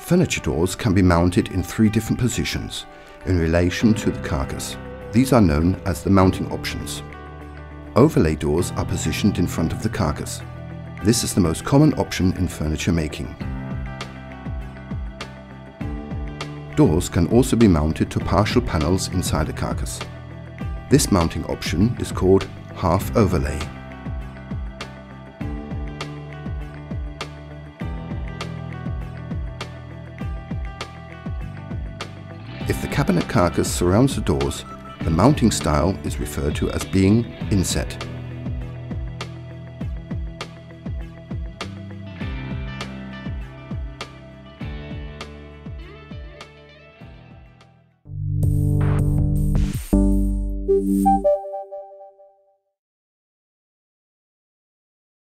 Furniture doors can be mounted in 3 different positions in relation to the carcass. These are known as the mounting options. Overlay doors are positioned in front of the carcass. This is the most common option in furniture making. Doors can also be mounted to partial panels inside the carcass. This mounting option is called half overlay. If the cabinet carcass surrounds the doors, the mounting style is referred to as being inset.